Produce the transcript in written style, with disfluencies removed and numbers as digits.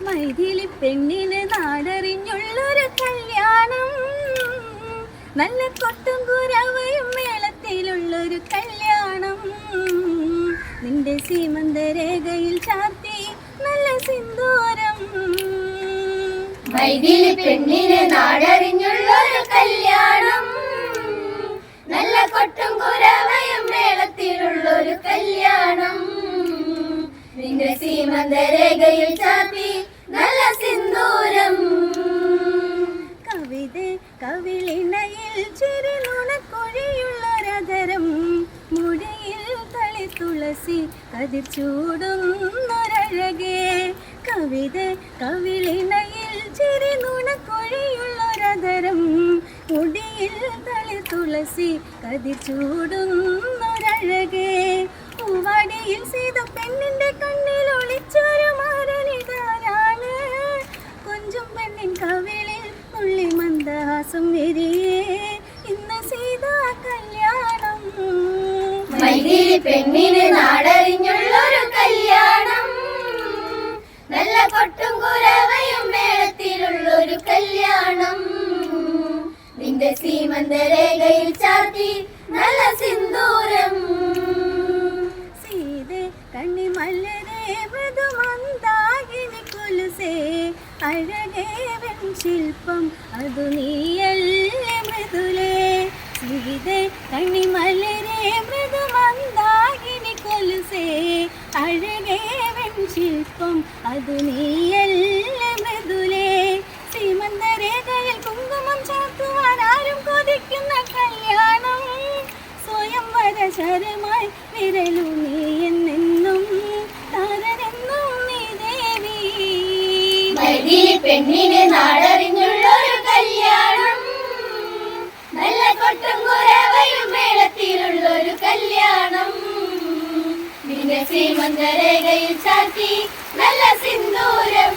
മൈഥിലി പെണ്ണിന് നാടറിഞ്ഞുള്ളൊരു കല്യാണം, നല്ല കൊട്ടും കുരവയും മേളത്തിലുള്ളൊരു കല്യാണം. നിന്റെ സീമന്തരേഖയിൽ ചാർത്തി നല്ല സിന്ദൂരം. മൈഥിലി പെണ്ണിന് നാടറിഞ്ഞുള്ളൊരു കല്യാണം, നല്ല കൊട്ടും കുരവയും മേളത്തിലുള്ളൊരു കല്യാണം. നിന്റെ സീമന്തരേഖയിൽ ചാർത്തി നല്ല സിന്ദൂരം. കവിത കവിളിണയിൽ ചിരിനുണക്കൊഴിയുള്ളൊരധരം, മുടിയിൽ തളി തുളസി കതിർ ചൂടുന്നൊരഴകേ. കവിത കവിളിണയിൽ ചിരിനുണക്കൊഴിയുള്ളൊരധരം, മുടിയിൽ തളി തുളസി കതിർ ചൂടുന്നൊരഴകേ. പൂവാടിയിൽ സീത പെണ്ണിന്റെ കണ്ണിൽ ഒളിച്ചൊരു മാരനിതാരാണ്, കൊഞ്ചും പെണ്ണിൻ കവിളിൽ ഉള്ളി മന്ദഹാസം വരിയേ. ഇന്ന് സീതാ കല്യാണം. മൈഥിലി പെണ്ണിന് നാടറിഞ്ഞുള്ളൊരു കല്യാണം, നല്ല കൊട്ടും കുരവയും മേളത്തിലുള്ളൊരു കല്യാണം. നിന്റെ സീമന്തരേഖയിൽ ചാർത്തി നല്ല സിന്ദൂരം. സീതേ കണ്ണിമലരേ മൃദുമന്ദാകിനി കൊലുസേ, അഴകേ വെൺശില്പം അതു നീയല്ലേ മൃദുലേ. സീതേ കണ്ണിമലരേ മൃദുമന്ദാകിനി കൊലുസേ, അഴകേ വെൺശില്പം അതു നീയല്ലേ മൃദുലേ. സീമന്തരേഖയിൽ കുങ്കുമം ചാർത്തുവാൻ ആരും കൊതിക്കുന്ന കല്യാണം, സ്വയംവര ശരമായി വിരലു നീ എന്നെന്നും, താരനെന്നും നീ ദേവി. മൈഥിലി പെണ്ണിന് നാടറിഞ്ഞുള്ളൊരു കല്യാണം, നല്ല കൊട്ടും കുരവയും മേളത്തിലുള്ളൊരു കല്യാണം. നിന്റെ സീമന്തരേഖയിൽ ചാർത്തി നല്ല സിന്ദൂരം.